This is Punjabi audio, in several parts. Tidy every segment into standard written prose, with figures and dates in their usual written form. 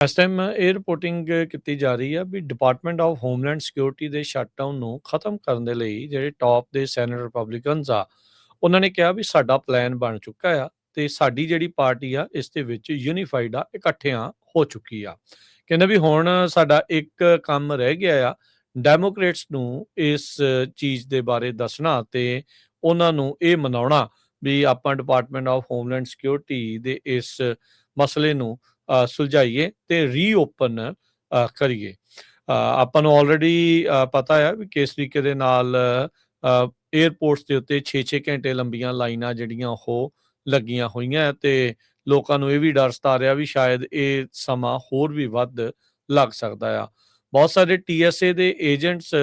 ਇਸ ਟਾਈਮ ਇਹ ਰਿਪੋਰਟਿੰਗ ਕੀਤੀ ਜਾ ਰਹੀ ਆ ਵੀ ਡਿਪਾਰਟਮੈਂਟ ਆਫ ਹੋਮਲੈਂਡ ਸਿਕਿਉਰਿਟੀ ਦੇ ਸ਼ਟਡਾਊਨ ਨੂੰ ਖਤਮ ਕਰਨ ਦੇ ਲਈ ਜਿਹੜੇ ਟੌਪ ਦੇ ਸੈਨੇਟ ਰਿਪਬਲਿਕਨਸ ਆ ਉਹਨਾਂ ਨੇ ਕਿਹਾ ਵੀ ਸਾਡਾ ਪਲਾਨ ਬਣ ਚੁੱਕਾ ਆ ਤੇ ਸਾਡੀ ਜਿਹੜੀ ਪਾਰਟੀ ਆ ਇਸ ਦੇ ਵਿੱਚ ਯੂਨੀਫਾਈਡ ਆ, ਇਕੱਠਿਆਂ ਹੋ ਚੁੱਕੀ ਆ। ਕਹਿੰਦੇ ਵੀ ਹੁਣ ਸਾਡਾ ਇੱਕ ਕੰਮ ਰਹਿ ਗਿਆ ਆ, ਡੈਮੋਕ੍ਰੇਟਸ ਨੂੰ ਇਸ ਚੀਜ਼ ਦੇ ਬਾਰੇ ਦੱਸਣਾ ਤੇ ਉਹਨਾਂ ਨੂੰ ਇਹ ਮਨਾਉਣਾ ਵੀ ਆਪਾਂ ਡਿਪਾਰਟਮੈਂਟ ਆਫ ਹੋਮਲੈਂਡ ਸਿਕਿਉਰਿਟੀ ਦੇ ਇਸ ਮਸਲੇ ਨੂੰ ਸੁਲਝਾਈਏ ਤੇ ਰੀਓਪਨ ਕਰੀਏ। ਆਪਾਂ ਨੂੰ ਆਲਰੇਡੀ ਪਤਾ ਆ ਵੀ ਕਿਸ ਤਰੀਕੇ ਦੇ ਨਾਲ ਏਅਰਪੋਰਟਸ ਦੇ ਉੱਤੇ 6-6 ਘੰਟੇ ਲੰਬੀਆਂ ਲਾਈਨਾਂ ਜਿਹੜੀਆਂ ਉਹ ਲੱਗੀਆਂ ਹੋਈਆਂ ਤੇ ਲੋਕਾਂ ਨੂੰ ਇਹ ਵੀ ਡਰ ਸਤਾ ਰਿਹਾ ਵੀ ਸ਼ਾਇਦ ਇਹ ਸਮਾਂ ਹੋਰ ਵੀ ਵੱਧ ਲੱਗ ਸਕਦਾ ਆ। ਬਹੁਤ ਸਾਰੇ TSA ਦੇ ਏਜੰਟਸ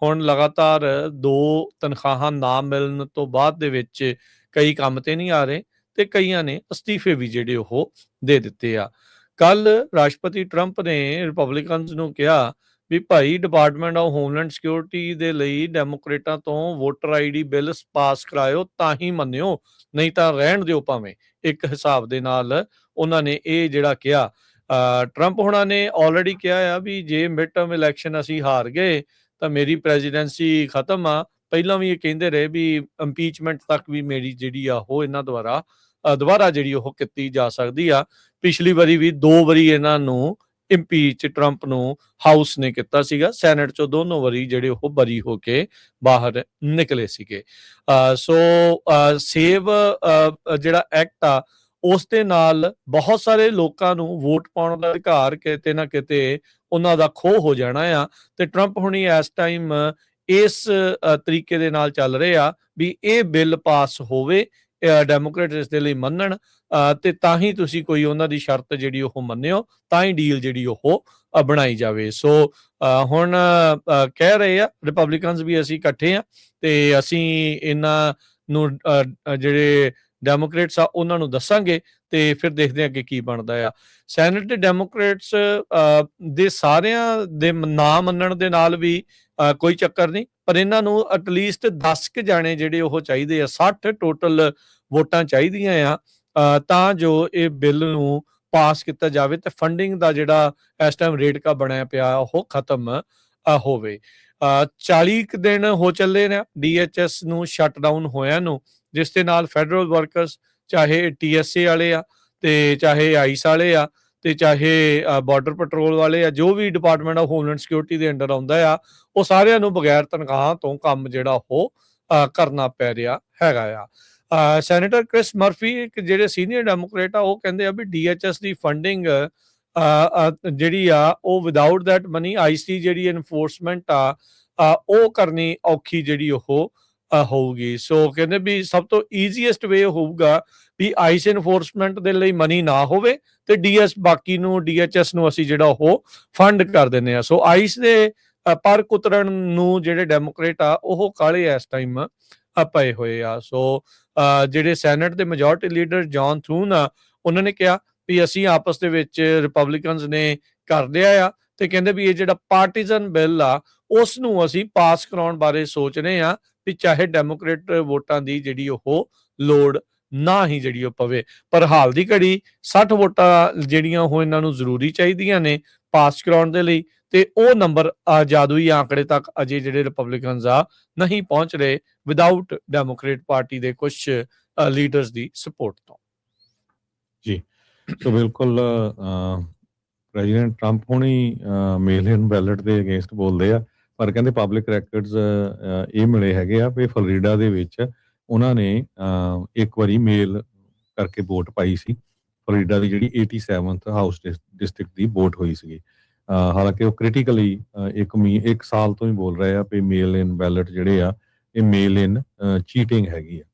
ਹੁਣ ਲਗਾਤਾਰ 2 ਤਨਖਾਹਾਂ ਨਾ ਮਿਲਣ ਤੋਂ ਬਾਅਦ ਦੇ ਵਿੱਚ ਕਈ ਕੰਮ ਤੇ ਨਹੀਂ ਆ ਰਹੇ ਤੇ ਕਈਆਂ ਨੇ ਅਸਤੀਫੇ ਵੀ ਜਿਹੜੇ ਉਹ ਦੇ ਦਿੱਤੇ ਆ। ਕੱਲ ਰਾਸ਼ਟਰਪਤੀ ਟਰੰਪ ਨੇ ਰਿਪਬਲਿਕਨਸ ਨੂੰ ਕਿਹਾ ਵੀ ਭਾਈ ਡਿਪਾਰਟਮੈਂਟ ਆਫ ਹੋਮਲੈਂਡ ਸਿਕਿਉਰਿਟੀ ਦੇ ਲਈ ਡੈਮੋਕ੍ਰੇਟਾਂ ਤੋਂ ਵੋਟਰ ID ਬਿੱਲ ਪਾਸ ਕਰਾਇਓ ਤਾਂ ਹੀ ਮੰਨਿਓ, ਨਹੀਂ ਤਾਂ ਰਹਿਣ ਦਿਓ ਭਾਵੇਂ। ਇੱਕ ਹਿਸਾਬ ਦੇ ਨਾਲ ਉਹਨਾਂ ਨੇ ਇਹ ਜਿਹੜਾ ਕਿਹਾ। ਟਰੰਪ ਹੁਣਾਂ ਨੇ ਆਲਰੇਡੀ ਕਿਹਾ ਆ ਵੀ ਜੇ ਮਿਡ ਟਰਮ ਇਲੈਕਸ਼ਨ ਅਸੀਂ ਹਾਰ ਗਏ ਤਾਂ ਮੇਰੀ ਪ੍ਰੈਜ਼ੀਡੈਂਸੀ ਖਤਮ ਆ। ਪਹਿਲਾਂ ਵੀ ਇਹ ਕਹਿੰਦੇ ਰਹੇ ਵੀ ਇੰਪੀਚਮੈਂਟ ਤੱਕ ਵੀ ਮੇਰੀ ਜਿਹੜੀ ਆ ਉਹ ਇਹਨਾਂ ਦੁਬਾਰਾ ਜਿਹੜੀ ਉਹ ਕੀਤੀ ਜਾ ਸਕਦੀ ਆ। ਪਿਛਲੀ ਵਾਰੀ ਵੀ 2 ਵਾਰੀ ਇਹਨਾਂ ਨੂੰ ਇੰਪੀਚ ਟਰੰਪ ਨੂੰ ਹਾਊਸ ਨੇ ਕੀਤਾ ਸੀਗਾ, ਸੈਨੇਟ ਚੋਂ ਦੋਨੋਂ ਵਾਰੀ ਜਿਹੜੇ ਉਹ ਬਰੀ ਹੋ ਕੇ ਬਾਹਰ ਨਿਕਲੇ ਸੀਗੇ। ਸੋ ਸੇਵ ਜਿਹੜਾ ਐਕਟ ਆ ਉਸ ਦੇ ਨਾਲ ਬਹੁਤ ਸਾਰੇ ਲੋਕਾਂ ਨੂੰ ਵੋਟ ਪਾਉਣ ਦਾ ਅਧਿਕਾਰ ਕਿਤੇ ਨਾ ਕਿਤੇ ਉਹਨਾਂ ਦਾ ਖੋਹ ਹੋ ਜਾਣਾ ਆ ਤੇ ਟਰੰਪ ਹੁਣੀ ਇਸ ਟਾਈਮ ਇਸ ਤਰੀਕੇ ਦੇ ਨਾਲ ਚੱਲ ਰਹੇ ਆ ਵੀ ਇਹ ਬਿੱਲ ਪਾਸ ਹੋਵੇ, ਡੈਮੋਕ੍ਰੇਟ ਇਸ ਦੇ ਲਈ ਮੰਨਣ ਤੇ ਤਾਂ ਹੀ ਤੁਸੀਂ ਕੋਈ ਉਹਨਾਂ ਦੀ ਸ਼ਰਤ ਜਿਹੜੀ ਉਹ ਮੰਨਿਓ, ਤਾਂ ਹੀ ਡੀਲ ਜਿਹੜੀ ਉਹ ਬਣਾਈ ਜਾਵੇ। ਸੋ ਹੁਣ ਕਹਿ ਰਹੇ ਆ ਰਿਪਬਲਿਕਨਸ ਵੀ ਅਸੀਂ ਇਕੱਠੇ ਆ ਤੇ ਅਸੀਂ ਇਹਨਾਂ ਨੂੰ ਜਿਹੜੇ ਡੈਮੋਕ੍ਰੇਟਸ ਆ ਉਹਨਾਂ ਨੂੰ ਦੱਸਾਂਗੇ ਤੇ ਫਿਰ ਦੇਖਦੇ ਆ ਅੱਗੇ ਕੀ ਬਣਦਾ ਆ। ਸੈਨੇਟ ਦੇ ਡੈਮੋਕ੍ਰੇਟਸ ਦੇ ਸਾਰਿਆਂ ਦੇ ਨਾ ਮੰਨਣ ਦੇ ਨਾਲ ਵੀ ਕੋਈ ਚੱਕਰ ਨਹੀਂ, ਪਰ ਇਹਨਾਂ ਨੂੰ ਐਟਲੀਸਟ 10 ਕੁ ਜਾਣੇ ਜਿਹੜੇ ਉਹ ਚਾਹੀਦੇ ਆ, 60 ਟੋਟਲ ਵੋਟਾਂ ਚਾਹੀਦੀਆਂ ਆ ਤਾਂ ਜੋ ਇਹ ਬਿੱਲ ਨੂੰ ਪਾਸ ਕੀਤਾ ਜਾਵੇ ਤੇ ਫੰਡਿੰਗ ਦਾ ਜਿਹੜਾ ਇਸ ਟਾਈਮ ਰੇਟਕਾ ਬਣਿਆ ਪਿਆ ਉਹ ਖਤਮ ਹੋਵੇ। 40 ਕੁ ਦਿਨ ਹੋ ਚੱਲੇ ਨੇ DHS ਨੂੰ ਸ਼ਟਡਾਊਨ ਹੋਇਆ ਨੂੰ, ਜਿਸ ਦੇ ਨਾਲ ਫੈਡਰਲ ਵਰਕਰਸ ਚਾਹੇ TSA ਵਾਲੇ ਆ ਤੇ ਚਾਹੇ ਆਈਸ ਵਾਲੇ ਆ ਤੇ ਚਾਹੇ ਬਾਰਡਰ ਪੈਟਰੋਲ ਵਾਲੇ ਆ, ਜੋ ਵੀ ਡਿਪਾਰਟਮੈਂਟ ਆਫ ਹੋਮਲੈਂਡ ਸਿਕਿਉਰਿਟੀ ਦੇ ਅੰਡਰ ਆਉਂਦਾ ਆ, ਉਹ ਸਾਰਿਆਂ ਨੂੰ ਬਗੈਰ ਤਨਖਾਹਾਂ ਤੋਂ ਕੰਮ ਜਿਹੜਾ ਉਹ ਕਰਨਾ ਪੈ ਰਿਹਾ ਹੈਗਾ ਆ। ਸੈਨੇਟਰ ਕ੍ਰਿਸ ਮਰਫੀ ਇੱਕ ਜਿਹੜੇ ਸੀਨੀਅਰ ਡੈਮੋਕ੍ਰੇਟ ਆ ਉਹ ਕਹਿੰਦੇ ਆ ਵੀ DHS ਦੀ ਫੰਡਿੰਗ ਜਿਹੜੀ ਆ ਉਹ ਵਿਦਆਊਟ ਦੈਟ ਮਨੀ ਆਈਸ ਦੀ ਜਿਹੜੀ ਐਨਫੋਰਸਮੈਂਟ ਆ ਉਹ ਕਰਨੀ ਔਖੀ ਜਿਹੜੀ ਉਹ ਹੋਊਗੀ। ਸੋ ਕਹਿੰਦੇ ਵੀ ਸਭ ਤੋਂ ਈਜ਼ੀਐਸਟ ਵੇ ਹੋਊਗਾ ਵੀ ਆਈਸ ਐਨਫੋਰਸਮੈਂਟ ਦੇ ਲਈ ਮਨੀ ਨਾ ਹੋਵੇ ਤੇ ਬਾਕੀ ਨੂੰ DHS ਨੂੰ ਅਸੀਂ ਜਿਹੜਾ ਉਹ ਫੰਡ ਕਰ ਦਿੰਦੇ ਆ। ਸੋ ਆਈਸ ਦੇ ਪਰ ਕੁਤਰਨ ਨੂੰ ਜਿਹੜੇ ਡੈਮੋਕ੍ਰੇਟ ਆ ਉਹ ਕਾਲੇ ਇਸ ਟਾਈਮ ਪਏ ਹੋਏ ਆ। ਸੋ ਜਿਹੜੇ ਸੈਨੇਟ ਦੇ ਮੈਜੋਰਟੀ ਲੀਡਰ ਜੌਨ ਥੂਨ ਆ ਉਹਨਾਂ ਨੇ ਕਿਹਾ ਵੀ ਅਸੀਂ ਆਪਸ ਦੇ ਵਿੱਚ ਰਿਪਬਲਿਕਨਸ ਨੇ ਕਰ ਲਿਆ ਆ ਤੇ ਕਹਿੰਦੇ ਵੀ ਇਹ ਜਿਹੜਾ ਪਾਰਟੀਜ਼ਨ ਬਿੱਲ ਆ ਉਸ ਨੂੰ ਅਸੀਂ ਪਾਸ ਕਰਾਉਣ ਬਾਰੇ ਸੋਚ ਰਹੇ ਆ ਵੀ ਚਾਹੇ ਡੈਮੋਕ੍ਰੇਟ ਵੋਟਾਂ ਦੀ ਜਿਹੜੀ ਉਹ ਲੋੜ ਨਾ ਹੀ ਜਿਹੜੀ ਉਹ ਪਵੇ, ਪਰ ਹਾਲ ਦੀ ਘੜੀ 60 ਵੋਟਾਂ ਜਿਹੜੀਆਂ ਉਹ ਇਹਨਾਂ ਨੂੰ ਜ਼ਰੂਰੀ ਚਾਹੀਦੀਆਂ ਨੇ ਪਾਸ ਕਰਾਉਣ ਦੇ ਲਈ ਤੇ ਉਹ ਨੰਬਰ ਜਾਦੂਈ ਆંકੜੇ ਤੱਕ ਅਜੇ ਜਿਹੜੇ ਰਿਪਬਲਿਕਨਸ ਆ ਨਹੀਂ ਪਹੁੰਚ ਰਹੇ ਵਿਦਆਊਟ ਡੈਮੋਕ੍ਰੇਟ ਪਾਰਟੀ ਦੇ ਕੁਝ ਲੀਡਰਸ ਦੀ ਸਪੋਰਟ ਤੋਂ। ਜੀ ਸੋ ਬਿਲਕੁਲ ਪ੍ਰੈਜ਼ੀਡੈਂਟ ਟਰੰਪ ਹੁਣੀ ਮੇਲ ਇਨ ਬੈਲਟ ਦੇ ਅਗੇਂਸਟ ਬੋਲਦੇ ਆ, ਪਰ ਕਹਿੰਦੇ ਪਬਲਿਕ ਰੈਕਰਡਸ ਇਹ ਮਿਲੇ ਹੈਗੇ ਆ ਵੀ ਫਲੋਰੀਡਾ ਦੇ ਵਿੱਚ ਉਹਨਾਂ ਨੇ ਇੱਕ ਵਾਰੀ ਮੇਲ ਕਰਕੇ ਵੋਟ ਪਾਈ ਸੀ। ਫਲੋਰੀਡਾ ਦੀ ਜਿਹੜੀ 87th ਹਾਊਸ ਡਿਸਟ੍ਰਿਕਟ ਦੀ ਵੋਟ ਹੋਈ ਸੀਗੀ। ਹਾਲਾਂਕਿ ਉਹ ਕ੍ਰਿਟੀਕਲੀ ਇੱਕ ਸਾਲ ਤੋਂ ਹੀ ਬੋਲ ਰਹੇ ਆ ਵੀ ਮੇਲ ਇਨ ਬੈਲਟ ਜਿਹੜੇ ਆ ਇਹ ਮੇਲ ਇਨ ਚੀਟਿੰਗ ਹੈਗੀ ਆ।